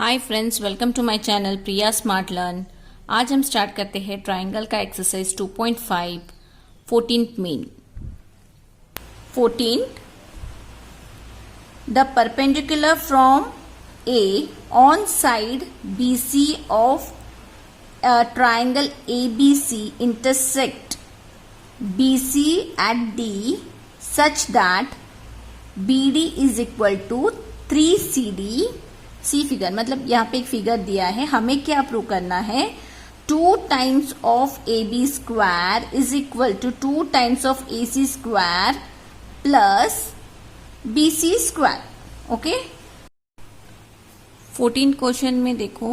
Hi friends, welcome to my channel Priya smart learn. आज हम start करते हैं ट्राइंगल का एक्सरसाइज 2.5 14th मेन। 14 the perpendicular from A on side BC of triangle ABC intersect BC at D such that BD is equal to 3CD। See figure मतलब यहाँ पे एक फिगर दिया है, हमें क्या प्रूव करना है, 2 times of AB square is equal to 2 times of AC square plus BC square. Okay, 14 question में देखो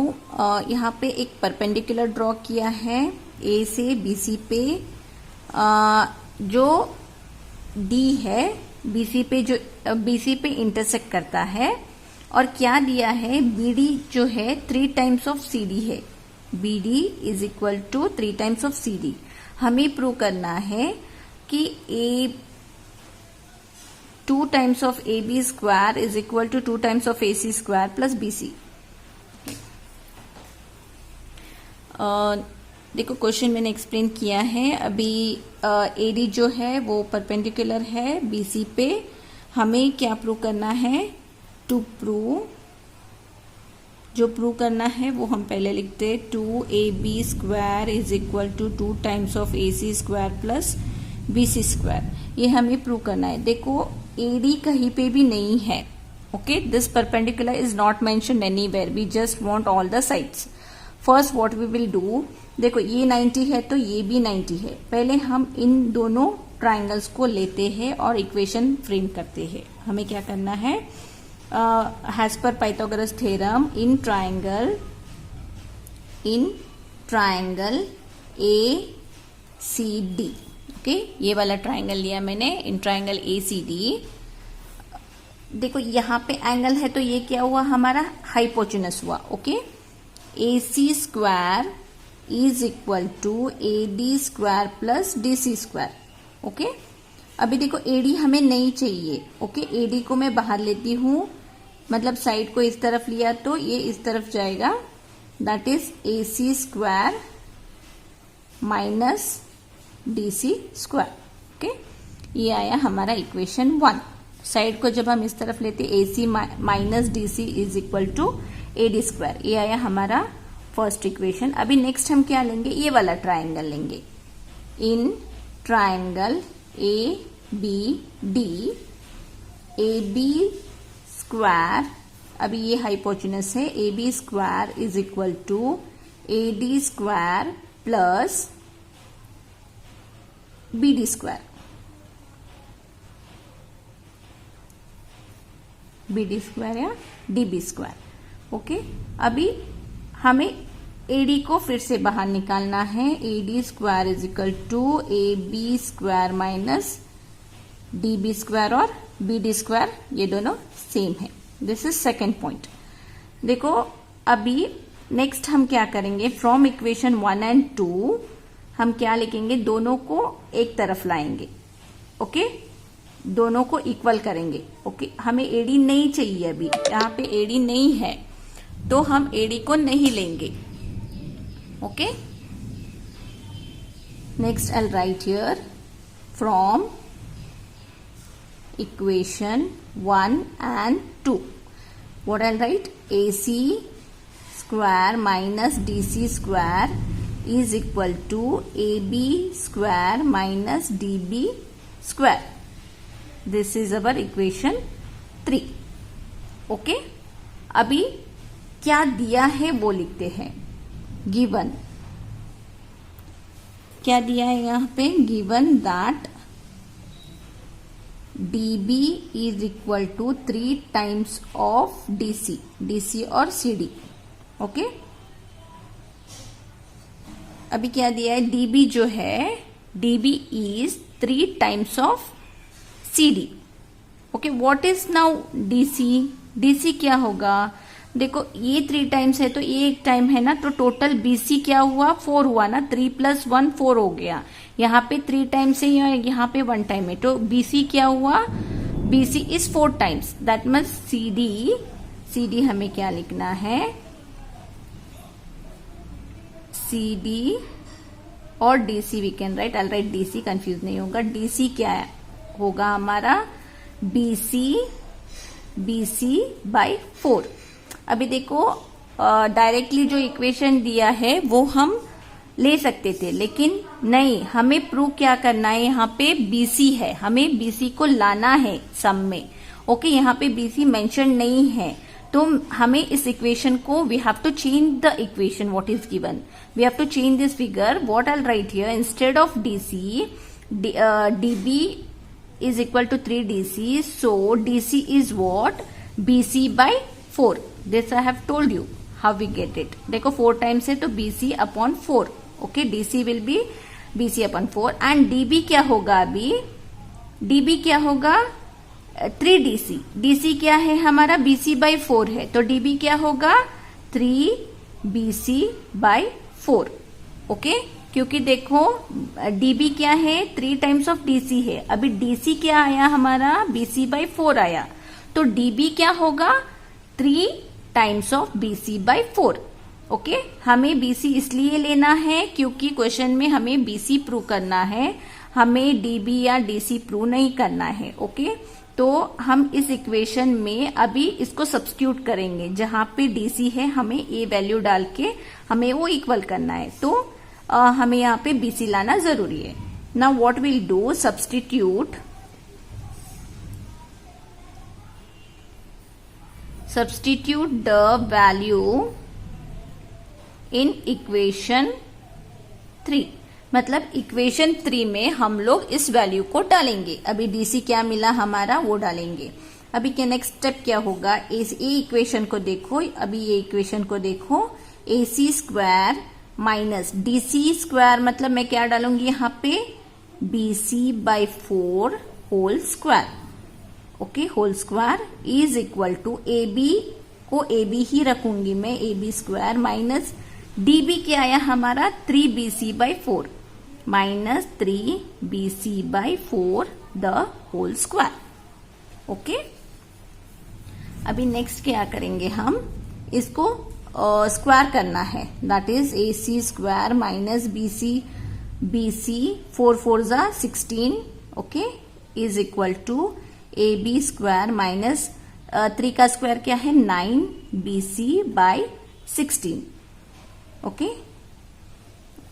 यहाँ पे एक परपेंडिकुलर ड्रॉ किया है A से BC पे, जो D है BC पे इंटरसेक्ट करता है, और क्या दिया है, BD जो है 3 टाइम्स ऑफ CD है। BD is equal to 3 times of CD। हमें प्रूव करना है कि 2 times of AB square is equal to 2 times of AC square plus BC। देखो क्वेश्चन मैंने एक्सप्लेन किया है अभी। AD जो है वो परपेंडिकुलर है BC पे। हमें क्या प्रूव करना है, टू प्रूव, जो प्रूव करना है वो हम पहले लिखते हैं 2AB square is equal to 2 times of AC square plus BC square. ये हमें प्रूव करना है। देखो AD कहीं पे भी नहीं है। Okay, this perpendicular is not mentioned anywhere, we just want all the sides. First what we will do, देखो ये 90 है तो ये भी 90 है। पहले हम इन दोनों ट्राइंगल्स को लेते हैं और इक्वेशन फ्रेम करते हैं। हमें क्या करना है, as per Pythagoras theorem, in triangle ACD। Okay, ये वाला ट्राइंगल लिया मैंने, इन ट्राइंगल ACD। देखो यहाँ पे एंगल है तो ये क्या हुआ, हमारा हाइपोटेनस हुआ। Okay, AC square is equal to AD square plus DC square. Okay, अभी देखो AD हमें नहीं चाहिए। ओके, AD को मैं बाहर लेती हूं, मतलब साइड को इस तरफ लिया तो ये इस तरफ जाएगा, that is AC square minus DC square. Okay, ये आया हमारा इक्वेशन 1। साइड को जब हम इस तरफ लेते AC minus DC is equal to AD square, ये आया हमारा फर्स्ट इक्वेशन। अभी नेक्स्ट हम क्या लेंगे, ये वाला ट्राइंगल लेंगे। In triangle ABD, AB square, अभी ये हाइपोटेनस है, AB square is equal to AD square plus BD square. BD square या DB स्क्वायर। ओके, अभी हमें AD को फिर से बाहर निकालना है। AD square is equal to AB square minus DB square और BD स्क्वायर, ये दोनों सेम है। This is second point. देखो अभी नेक्स्ट हम क्या करेंगे, फ्रॉम इक्वेशन 1 एंड 2 हम क्या लिखेंगे, दोनों को एक तरफ लाएंगे। ओके, दोनों को इक्वल करेंगे। ओके, हमें AD नहीं चाहिए, अभी यहाँ पे AD नहीं है तो हम AD को नहीं लेंगे। Okay, next I write here from equation 1 and 2. What I'll write? AC square minus DC square is equal to AB square minus DB square. This is our equation 3. Okay? अभी क्या दिया है वो लिखते हैं। Given, क्या दिया है यहाँ पे, given that DB is equal to 3 times of DC और CD। ओके, अभी क्या दिया है, DB जो है, DB is 3 times of CD। Okay, what is now DC क्या होगा, देखो ये 3 टाइम्स है तो ये एक टाइम है ना, तो टोटल BC क्या हुआ, 4 हुआ ना, 3 + 1 4 हो गया। यहाँ पे 3 टाइम्स है, यहाँ पे 1 टाइम है, तो BC क्या हुआ, BC is 4 times, that means C D हमें क्या लिखना है, सी डी और D C we can write, I write D C, confuse नहीं होगा। डी सी क्या होगा हमारा, बी सी बाई 4। अभी देखो डायरेक्टली जो इक्वेशन दिया है वो हम ले सकते थे, लेकिन नहीं, हमें प्रूव क्या करना है, यहाँ पे बीसी है, हमें बीसी को लाना है सम में। ओके, यहाँ पे बीसी मेंशन नहीं है, तो हमें इस इक्वेशन को we have to change the equation what is given, we have to change this figure. What I write here, instead of D C D B is equal to 3dc, so dc is what, bc by 4. This I have told you how we get it. देखो 4 times है तो bc upon 4. Okay, dc will be bc upon 4 and db क्या होगा, अभी db क्या होगा 3dc, dc क्या है हमारा bc by 4 है, तो db क्या होगा 3bc by 4. ओके, क्योंकि देखो dB क्या है 3 टाइम्स ऑफ DC है, अभी DC क्या आया हमारा BC by 4 आया, तो DB क्या होगा 3 times of BC by 4. Okay, हमें BC इसलिए लेना है क्योंकि क्वेश्चन में हमें BC प्रूव करना है, हमें DB या DC प्रूव नहीं करना है. ओके, तो हम इस इक्वेशन में अभी इसको सब्स्टिट्यूट करेंगे, जहां पे DC है हमें A वैल्यू डाल के हमें वो इक्वल करना है, तो हमें यहाँ पे BC लाना जरूरी है. Now what will do, substitute the value in equation 3. मतलब इक्वेशन 3 में हम लोग इस वैल्यू को डालेंगे. अभी DC क्या मिला हमारा वो डालेंगे. अभी के नेक्स्ट स्टेप क्या होगा, इस इक्वेशन को देखो, अभी ये इक्वेशन को देखो, AC square minus DC square, मतलब मैं क्या डालूंगी यहाँ पे BC by 4 whole square. Okay, whole square is equal to AB को AB ही रखूंगी मैं, AB स्क्वायर माइनस DB क्या आया हमारा 3BC by 4 minus 3BC by 4 the whole square. Okay, अभी नेक्स्ट क्या करेंगे, हम इसको स्क्वायर करना है, that is AC square minus BC 4 4 जा 16. Okay, is equal to AB square minus 3 का स्क्वायर क्या है 9BC बाय 16. ओके,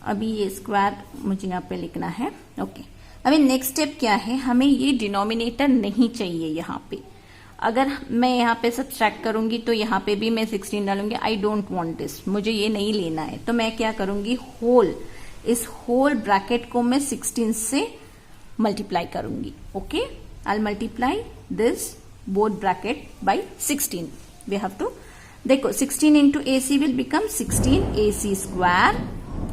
अभी ये स्क्वायर मुझे यहाँ पे लिखना है. ओके, अभी नेक्स्ट स्टेप क्या है, हमें ये डिनोमिनेटर नहीं चाहिए यहाँ पे. अगर मैं यहाँ पे सब्ट्रैक्ट करूंगी तो यहाँ पे भी मैं 16 डालूंगी. आई डोंट वांट दिस, मुझे ये नहीं लेना है, तो मैं क्या करूंगी, होल इस होल ब्रैकेट को मैं 16 से मल्टीप्लाई करूंगी. Okay, I multiply this both bracket by 16. We have to देखो 16 into AC will become 16 AC square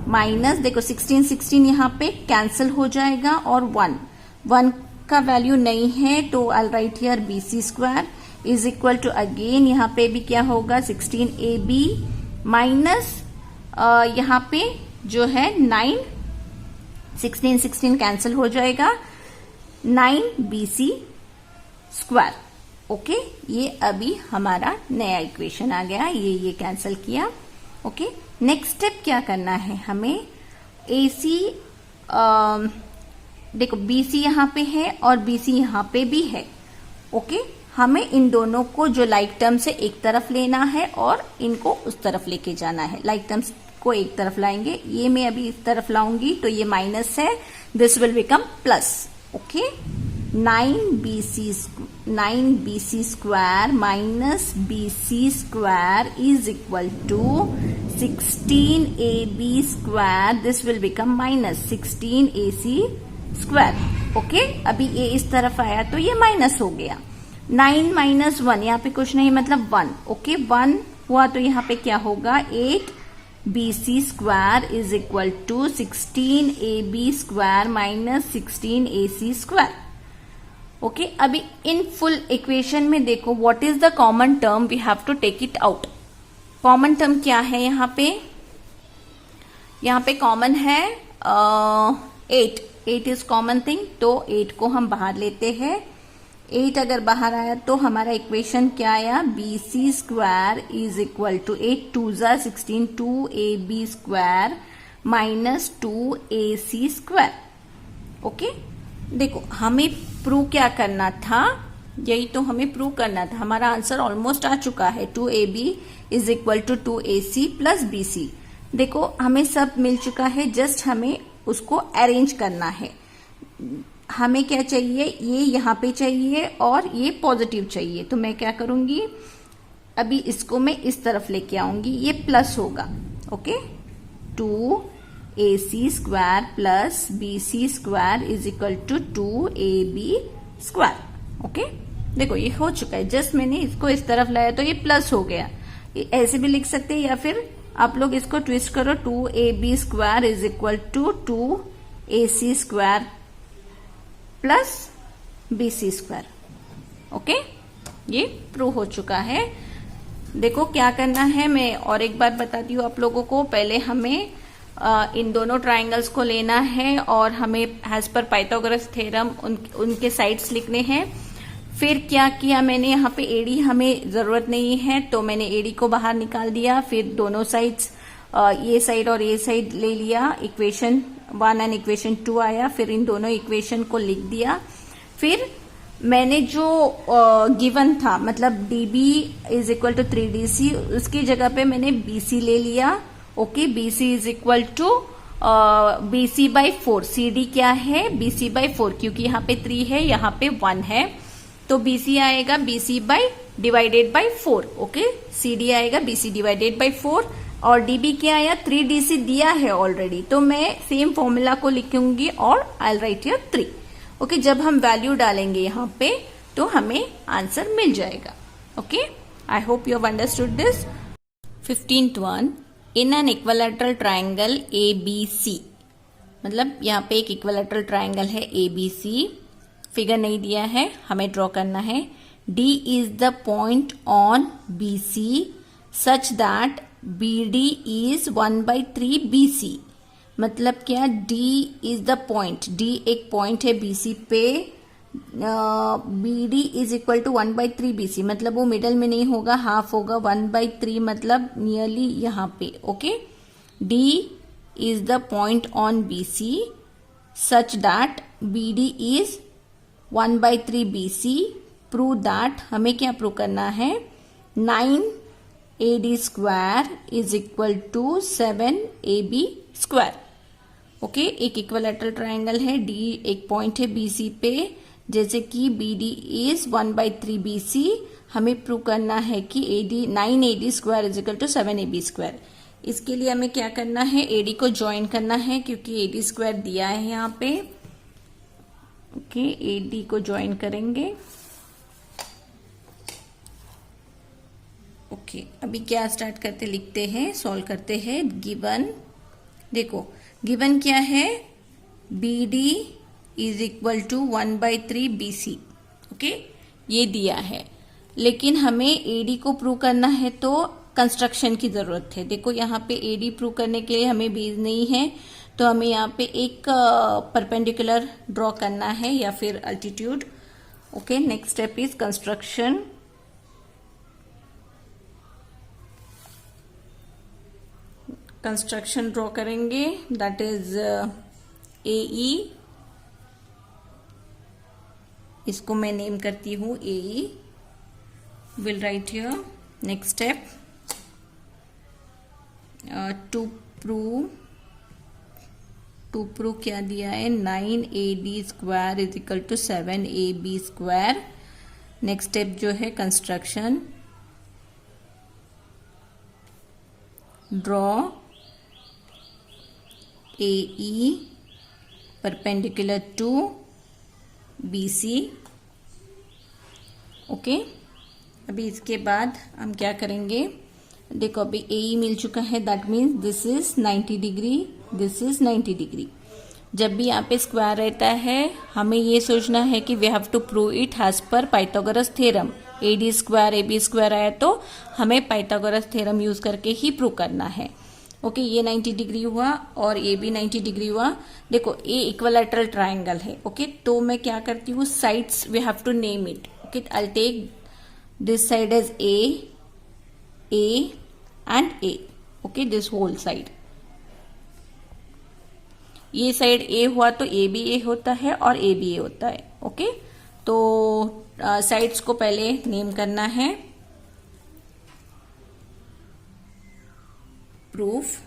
minus देखो 16 यहाँ पे कैंसिल हो जाएगा और 1 का वैल्यू नहीं है, तो I write here BC square is equal to again यहाँ पे भी क्या होगा 16AB माइनस यहाँ पे जो है 9, 16 कैंसिल हो जाएगा 9BC स्क्वायर. ओके, ये अभी हमारा नया इक्वेशन आ गया, ये कैंसिल किया. ओके, नेक्स्ट स्टेप क्या करना है हमें, AC देखो BC यहाँ पे है और BC यहाँ पे भी है. ओके, हमें इन दोनों को जो लाइक टर्म्स है एक तरफ लेना है और इनको उस तरफ लेके जाना है. लाइक टर्म्स को एक तरफ लाएंगे, ये मैं अभी इस तरफ लाऊंगी तो ये माइनस है, this will become plus. Okay, 9BC square minus BC square is equal to 16AB square, this will become minus 16AC square. Okay, अभी ये इस तरफ आया तो ये माइनस हो गया. 9 माइनस 1 यहाँ पे कुछ नहीं, मतलब 1. ओके, 1 हुआ तो यहाँ पे क्या होगा 8BC square is equal to 16AB square minus 16AC square. Okay, अभी इन फुल इक्वेशन में देखो what is the common term, we have to take it out. Common term क्या है यहाँ पे कॉमन है 8 इज कॉमन थिंग, तो 8 को हम बाहर लेते हैं 8 अगर बाहर आया तो हमारा इक्वेशन क्या आया, B C square is equal to 8 2 जा 16 2ab square minus 2ac square. Okay, देखो हमें प्रूव क्या करना था, यही तो हमें प्रूव करना था। हमारा आंसर ऑलमोस्ट आ चुका है, 2ab is equal to 2ac plus bc। देखो हमें सब मिल चुका है, जस्ट हमें उसको अरेंज करना है। हमें क्या चाहिए, ये यहाँ पे चाहिए और ये पॉजिटिव चाहिए, तो मैं क्या करूंगी, अभी इसको मैं इस तरफ लेके आऊंगी, ये प्लस होगा। Okay, 2ac square plus bc square is equal to 2ab square. Okay, देखो ये हो चुका है, जस्ट मैंने इसको इस तरफ लाया तो ये प्लस हो गया। ऐसे भी लिख सकते हैं या फिर आप लोग इसको ट्विस्ट करो, 2ab square is equal to 2ac square plus bc square. Okay, ये प्रूव हो चुका है। देखो क्या करना है, मैं और एक बार बताती हूँ आप लोगों को। पहले हमें इन दोनों ट्राइंगल्स को लेना है और हमें एज पर पाइथागोरस थ्योरम उनके साइड्स लिखने हैं। फिर क्या किया मैंने, यहाँ पे एडी हमें जरूरत नहीं है तो मैंने एडी को बाहर निकाल दिया। फिर दोनों साइड्स, ये साइड और ये साइड ले लिया, इक्वेशन 1 एंड इक्वेशन 2 आया। फिर इन दोनों इक्वेशन को लिख दिया। फिर मैंने जो गिवन था, मतलब db is equal to 3dc, उसकी जगह पे मैंने bc ले लिया। Okay, bc is equal to bc by 4। cd क्या है, bc बाई 4, क्योंकि यहाँ पे 3 है, यहाँ पे 1 है, तो bc आएगा bc by divided by 4। Okay, cd आएगा bc डिवाइडेड बाई 4 और db क्या आया, 3dc दिया है ऑलरेडी, तो मैं सेम फॉर्मूला को लिखूंगी और आई राइट हियर 3। ओके, जब हम वैल्यू डालेंगे यहाँ पे तो हमें आंसर मिल जाएगा। Okay, I hope you have understood this. 15th one, in an equilateral triangle ABC, मतलब यहाँ पे एक इक्विलैटरल ट्राइंगल है ABC, फिगर नहीं दिया है, हमें ड्रॉ करना है। D is the point on BC such that BD is 1/3 BC। मतलब क्या, D is the point, D एक पॉइंट है BC पे, BD is equal to 1/3 BC, मतलब वो मिडल में नहीं होगा, हाफ होगा, 1/3 मतलब नियरली यहाँ पे। Okay, D is the point on BC such that BD is 1/3 BC। Prove that, हमें क्या प्रूव करना है, 9AD square is equal to 7AB square. Okay, एक इक्विलैटरल ट्राइंगल है, D एक पॉइंट है BC पे, जैसे कि BD इज 1/3 BC, हमें प्रूव करना है कि 9AD square is equal to 7AB square. इसके लिए हमें क्या करना है, AD को ज्वाइन करना है, क्योंकि AD स्क्वायर दिया है यहाँ पे। ओके, AD को ज्वाइन करेंगे। ओके, अभी क्या स्टार्ट करते, लिखते हैं, सॉल्व करते हैं। गिवन, देखो गिवन क्या है, BD is equal to 1/3 BC। Okay, ये दिया है, लेकिन हमें AD को प्रूव करना है तो कंस्ट्रक्शन की जरूरत है। देखो यहाँ पे AD प्रूव करने के लिए हमें बेस नहीं है, तो हमें यहाँ पे एक परपेंडिकुलर ड्रॉ करना है या फिर altitude. Okay, next step is construction. Construction draw करेंगे, दैट इज AE, इसको मैं नेम करती हूँ AE, will write here. Next step, to prove क्या दिया है, 9AD square is equal to 7AB square. Next step जो है construction, draw AE perpendicular to BC। Okay, अभी इसके बाद हम क्या करेंगे, देखो अभी AE मिल चुका है, that means this is 90 degree, this is 90 degree. जब भी यहाँ पे स्क्वायर रहता है हमें ये सोचना है कि we have to prove it as per Pythagoras theorem. AD square AB square आया तो हमें पाइथागोरस थ्योरम यूज करके ही प्रूव करना है। ओके, ये 90 डिग्री हुआ और ये भी 90 डिग्री हुआ। देखो ये इक्विलैटरल ट्रायंगल है। ओके, तो मैं क्या करती हूँ, sides we have to name it. Okay, I take this side as A and A. Okay, this whole side, ये साइड ए हुआ तो ए भी ए होता है और ए भी ए होता है। ओके, तो साइड्स को पहले नेम करना है। Proof,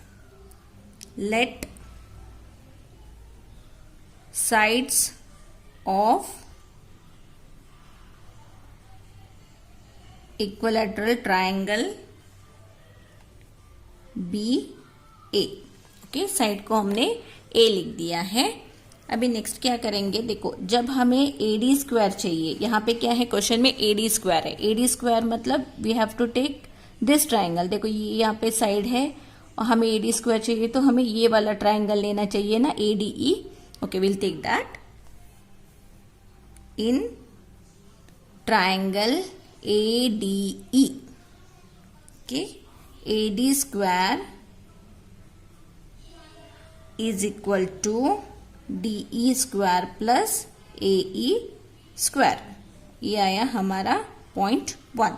let sides of equilateral triangle be A. Okay, side को हमने ए लिख दिया है। अभी नेक्स्ट क्या करेंगे, देखो जब हमें एडी स्क्वायर चाहिए, यहाँ पे क्या है क्वेश्चन में एडी स्क्वायर है। एडी स्क्वायर मतलब we have to take this triangle. देखो ये यहाँ पे साइड है और हमें एडी स्क्वायर चाहिए तो हमें ये वाला ट्रायंगल लेना चाहिए ना, A D E. Okay, will take that in triangle A D E. Okay, A D square is equal to DE square plus AE square. ये आया हमारा point 1।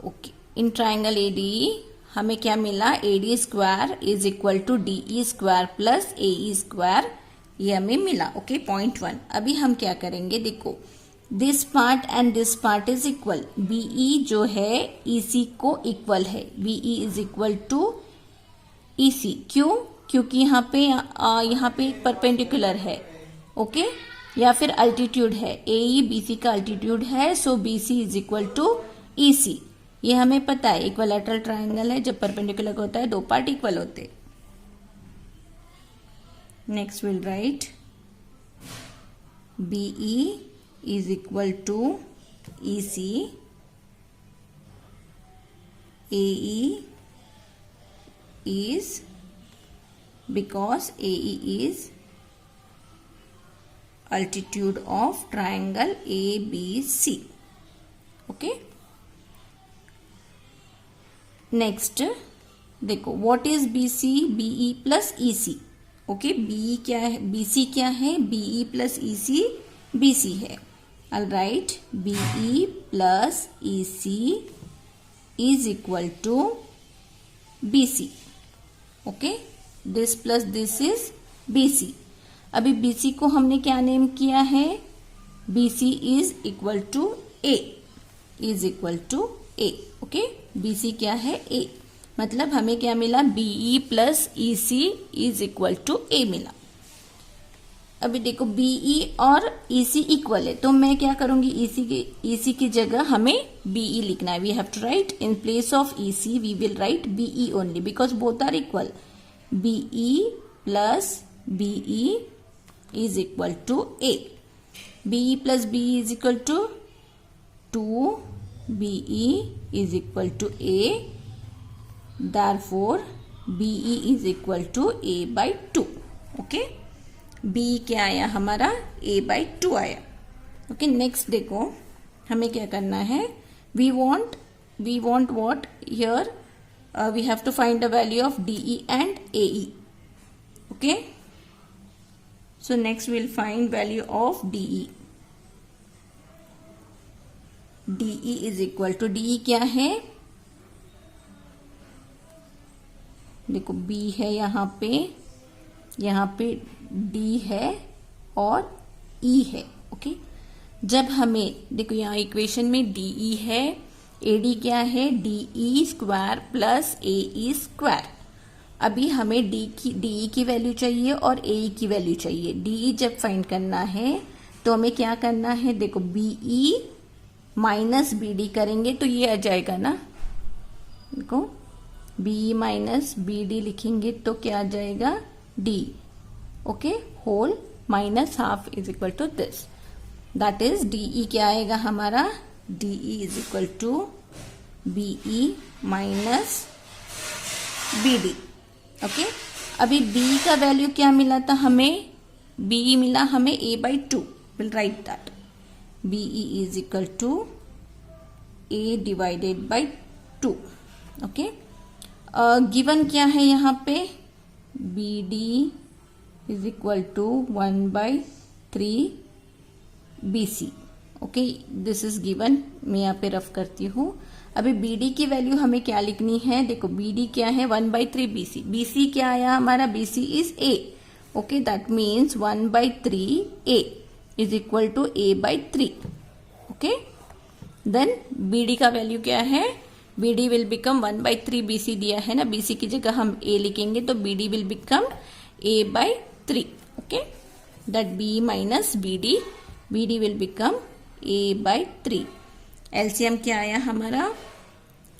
Okay, in triangle ADE हमें क्या मिला, AD square is equal to DE square plus AE square, ये हमें मिला। Okay, point 1। अभी हम क्या करेंगे, देखो this part and this part is equal. BE जो है EC को इक्वल है, BE is equal to EC। क्यों, क्योंकि यहाँ पे एक परपेंडिकुलर है। ओके, या फिर अल्टीट्यूड है, AE BC का अल्टीट्यूड है, so BC is equal to EC। ये हमें पता है, इक्विलैटरल ट्रायंगल है, जब परपेंडिकुलर होता है दो पार्ट इक्वल होते। Next will write BE is equal to EC, AE is because AE is altitude of triangle ABC. Okay, next देखो what is BC, BE plus EC। Okay, BE क्या है, BC क्या है, BE plus EC BC है। I'll write BE plus EC is equal to BC। Okay, this plus this is BC। अभी BC को हमने क्या नेम किया है, BC is equal to A, is equal to A। Okay, BC क्या है, A, मतलब हमें क्या मिला, BE plus EC is equal to A मिला। अभी देखो BE और EC इक्वल है, तो मैं क्या करूंगी, EC की जगह हमें BE लिखना है। We have to write in place of EC we will write BE only because both are equal. BE plus BE is equal to A। BE plus BE is equal to 2BE is equal to A, therefore BE is equal to A/2। Okay, B क्या आया हमारा, A/2 आया। Okay, next देखो हमें क्या करना है, we want what here, we have to find the value of DE and AE। okay, so next we'll find value of DE। DE is equal to, DE क्या है, देखो B है यहाँ पे D है और E है। ओके, जब हमें देखो यहाँ इक्वेशन में DE है, AD क्या है, DE square plus AE square. अभी हमें DE की वैल्यू चाहिए और AE की वैल्यू चाहिए। DE जब फाइंड करना है तो हमें क्या करना है, देखो BE माइनस BD करेंगे तो ये आ जाएगा ना, देखो BE माइनस BD लिखेंगे तो क्या आ जाएगा, D। Okay, whole minus half is equal to this, that is DE क्या आएगा हमारा, DE is equal to BE minus BD। Okay, अभी B का वैल्यू क्या मिला था हमें, BE मिला हमें A/2। Will write that BE is equal to A/2। Okay, given क्या है यहाँ पे, B D is equal to 1/3 BC। Okay, this is given. मैं यहाँ पे रफ करती हूँ। अभी BD की वैल्यू हमें क्या लिखनी है, देखो BD क्या है 1/3 BC। BC क्या आया हमारा, BC is A। Okay, that means 1/3 A is equal to A/3। Okay, then BD का वैल्यू क्या है, BD विल बिकम 1/3 BC दिया है ना, BC की जगह हम A लिखेंगे तो BD will become A/3। Okay, that B minus BD, BD will become A/3। LCM क्या आया हमारा,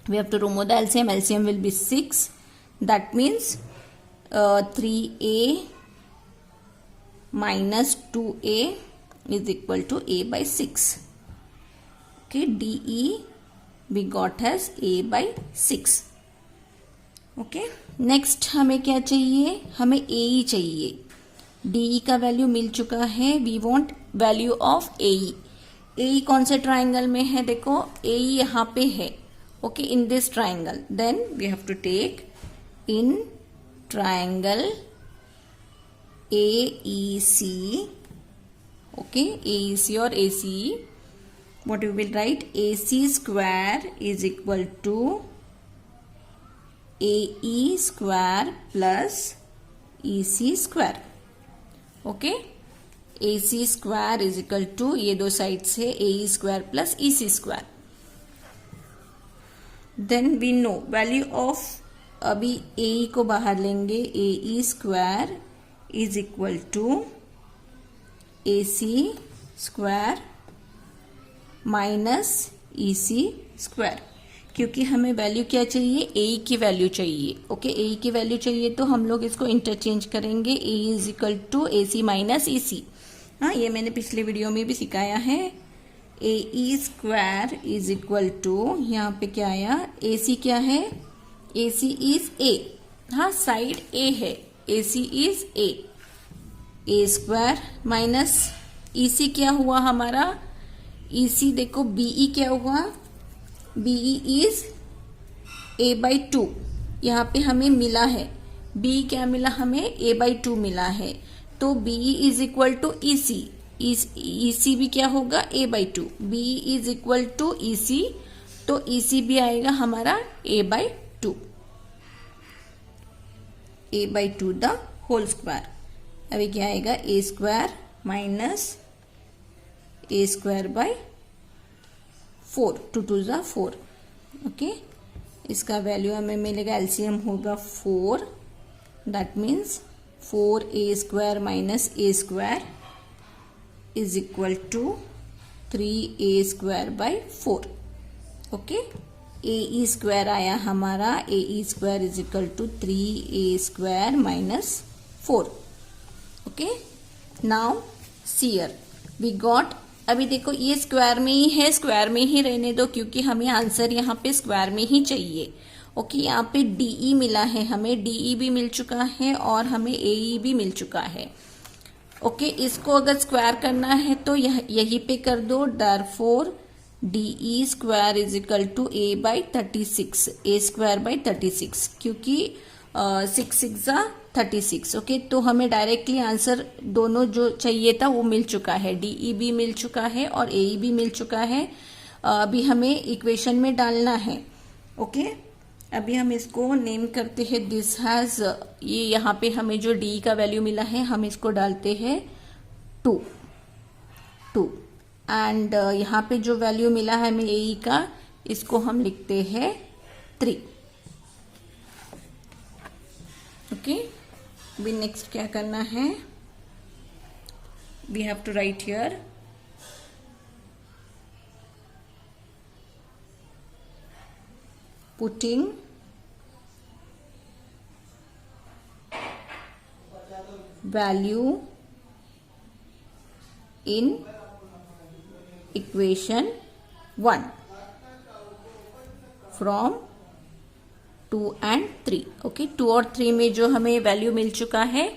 we have to remove the LCM। LCM will be 6, that means 3A minus 2A is equal to A/6। Okay, DE we got as A/6। ओके, next हमें क्या चाहिए, हमें AE चाहिए। DE का वैल्यू मिल चुका है, we want value of AE। AE कौन से ट्राइंगल में है, देखो AE यहाँ पे है। Okay, in this triangle, then we have to take in triangle AEC। Okay, AEC और ACE, what we will write, AC square is equal to AE square plus EC square। Okay, AC square is equal to, ये दो side से AE square plus EC square। then we know value of, अभी AE को बाहर लेंगे, AE square is equal to AC square minus EC square, क्योंकि हमें value क्या चाहिए, AE की वैल्यू चाहिए। ओके, AE की वैल्यू चाहिए तो हम लोग इसको इंटरचेंज करेंगे, AE is equal to AC minus EC। हाँ, ये मैंने पिछले वीडियो में भी सिखाया है। AE square is equal to, यहाँ पे क्या आया, AC क्या है, AC इज A। हाँ, साइड A है, AC is A square minus EC क्या हुआ हमारा, EC देखो BE क्या हुआ, BE इज A/2। यहाँ पे हमें मिला है, BE क्या मिला हमें, A/2 मिला है, तो BE is equal to EC। EC भी क्या होगा, A/2। BE is equal to EC, तो EC भी आएगा हमारा A/2, A/2 the whole square. अभी क्या आएगा, A square minus A square by 4, 2 2 जा 4। ओके, इसका वैल्यू हमें मिलेगा, LCM होगा 4, that means 4A square minus A square is equal to 3A square by 4। Okay, AE square आया हमारा, AE square is equal to 3A square minus 4। Okay, now सीयर we got, अभी देखो ये स्क्वायर में ही है, स्क्वायर में ही रहने दो क्योंकि हमें आंसर यहाँ पे स्क्वायर में ही चाहिए। ओके, यहाँ पे DE मिला है हमें, DE भी मिल चुका है और हमें AE भी मिल चुका है। ओके, इसको अगर स्क्वायर करना है तो यहीं पे कर दो, therefore DE square is equal to A/36, A square by 36, क्योंकि 6 6 जा 36। ओके, तो हमें डायरेक्टली आंसर दोनों जो चाहिए था वो मिल चुका है, DE भी मिल चुका है और AE भी मिल चुका है। अभी हमें इक्वेशन में डालना है। ओके, अभी हम इसको नेम करते हैं, दिस हैज, ये यहाँ पे हमें जो DE का वैल्यू मिला है हम इसको डालते हैं 2 एंड यहाँ पे जो वैल्यू मिला है हमें AE का, इसको हम लिखते हैं 3। ओके, अभी नेक्स्ट क्या करना है, we have to write here putting value in equation 1 from 2 and 3। Okay, 2 और 3 में जो हमें वैल्यू मिल चुका है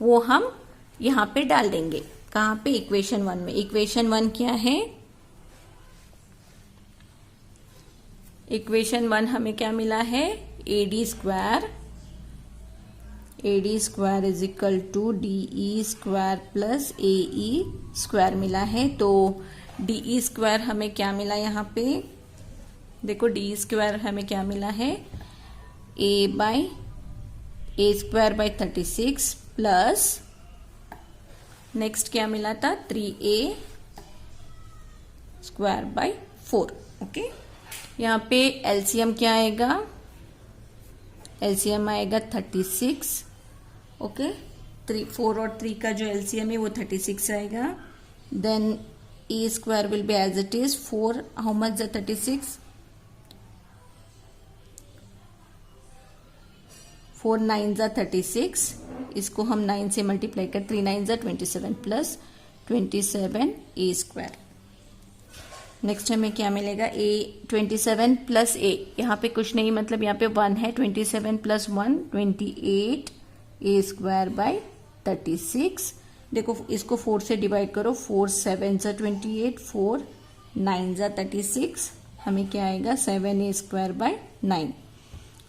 वो हम यहाँ पे डाल देंगे। कहाँ पे, इक्वेशन 1 में। इक्वेशन 1 क्या है, इक्वेशन 1 हमें क्या मिला है, AD square is equal to DE square plus AE square मिला है। तो DE स्क्वायर हमें क्या मिला यहाँ पे, देखो DE स्क्वायर हमें क्या मिला है, A square by 36 plus next क्या मिला था 3A स्क्वायर बाई 4। ओके, यहाँ पे एलसीएम क्या आएगा, एलसीएम आएगा 36। ओके, 4 और 3 का जो एलसीएम है वो 36 आएगा। Then A square will be as it is 4, how much the 36, 4 9 जा 36, इसको हम 9 से मल्टीप्लाई कर 3 9 जा 27 प्लस 27 ए स्क्वायर। नेक्स्ट हमें क्या मिलेगा, ए 27 प्लस ए, यहाँ पे कुछ नहीं मतलब यहाँ पे 1 है, 27 प्लस 1 28 ए स्क्वायर बाय 36। देखो इसको 4 से डिवाइड करो, 4 7 जा 28, 4 9 जा 36, हमें क्या आएगा 7 A square by 9।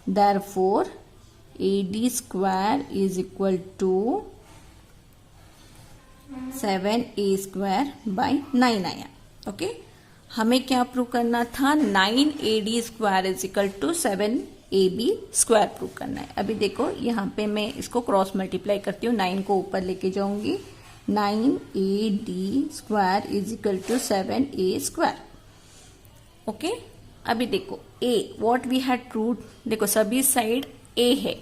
Therefore AD square is equal to 7 A square by 9 आया। ओके, हमें क्या प्रूव करना था, 9 AD square is equal to 7 AB square prove करना है। अभी देखो यहाँ पे मैं इसको क्रॉस मल्टीप्लाई करती हूँ, 9 को ऊपर लेके जाऊंगी, 9 AD square is equal to 7 A square. Okay, अभी देखो A what we had proved, देखो सभी साइड A है,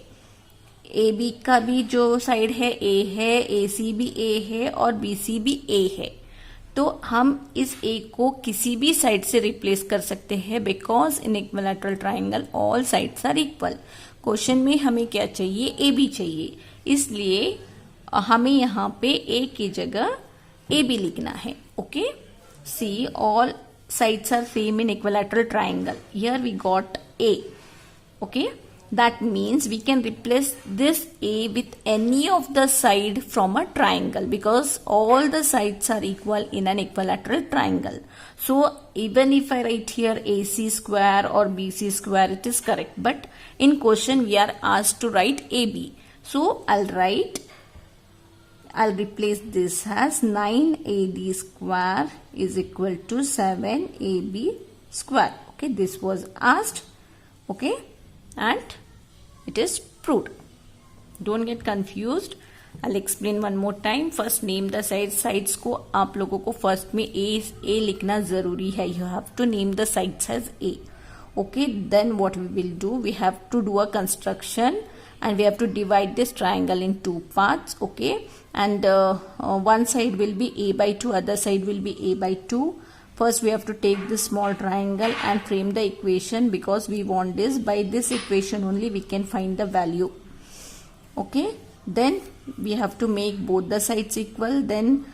AB का भी जो साइड है A है, AC भी A है और BC भी A है। तो हम इस A को किसी भी साइड से रिप्लेस कर सकते हैं, because in equilateral triangle all sides are equal. Question में हमें क्या चाहिए, AB चाहिए, इसलिए हमें यहाँ पे A की जगह AB लिखना है। Okay, see all sides are same in equilateral triangle, here we got A। Okay, that means we can replace this A with any of the side from a triangle, because all the sides are equal in an equilateral triangle. So even if I write here AC square or BC square, it is correct, but in question we are asked to write AB. So I'll replace this as 9AD square is equal to 7AB square. Okay, this was asked. Okay, and it is proved. Don't get confused. I'll explain one more time. First name the sides. Sides को आप लोगों को first में A लिखना जरूरी है. You have to name the sides as A. Okay, then what we will do? We have to do a construction and we have to divide this triangle in 2 parts. Okay, and one side will be A by 2, other side will be A by 2. First we have to take this small triangle and frame the equation, because we want this, by this equation only we can find the value. Okay, then we have to make both the sides equal, then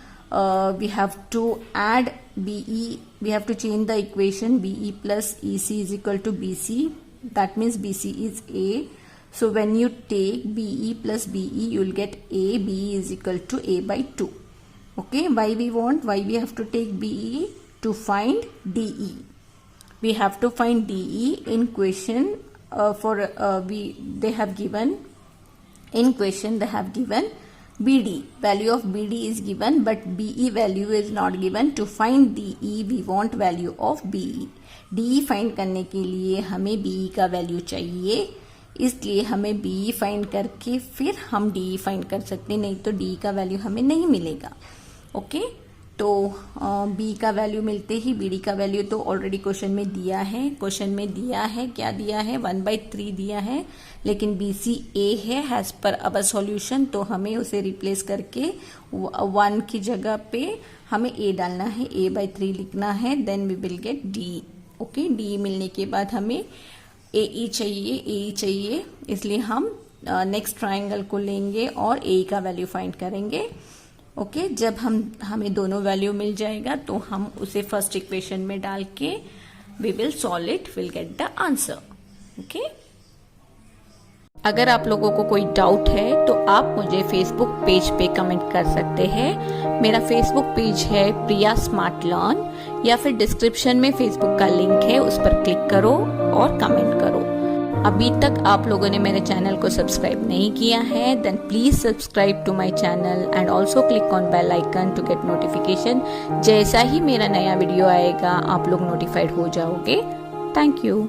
we have to add BE, we have to change the equation, BE plus EC is equal to BC, that means BC is A. So when you take BE plus BE, you will get A, BE is equal to A by 2. Okay, why we have to take BE? To find DE. We have to find DE in question. They have given in question, they have given BD, value of BD is given, but BE value is not given. To find DE we want value of BE. DE find करने के लिए हमें BE का value चाहिए, इसलिए हमें BE find करके फिर हम DE फाइंड कर सकते हैं, नहीं तो DE का वैल्यू हमें नहीं मिलेगा। ओके, तो B का वैल्यू मिलते ही BD का वैल्यू तो ऑलरेडी क्वेश्चन में दिया है। क्वेश्चन में दिया है, क्या दिया है, 1/3 दिया है, लेकिन BC A है एज पर अवर सॉल्यूशन, तो हमें उसे रिप्लेस करके 1 की जगह पे हमें A डालना है, A/3 लिखना है, then we will get D। Okay, D मिलने के बाद हमें AE चाहिए, इसलिए हम नेक्स्ट ट्राइंगल को लेंगे और AE का वैल्यू फाइंड करेंगे। ओके, जब हमें दोनों वैल्यू मिल जाएगा तो हम उसे फर्स्ट इक्वेशन में डाल के we will solve it, will get the answer. Okay, अगर आप लोगों को कोई डाउट है तो आप मुझे फेसबुक पेज पे कमेंट कर सकते हैं। मेरा फेसबुक पेज है प्रिया स्मार्ट लर्न, या फिर डिस्क्रिप्शन में फेसबुक का लिंक है, उस पर क्लिक करो और कमेंट करो। अभी तक आप लोगों ने मेरे चैनल को सब्सक्राइब नहीं किया है then please subscribe to my channel and also click on bell icon to get notification. जैसा ही मेरा नया वीडियो आएगा आप लोग नोटिफाइड हो जाओगे। Thank you.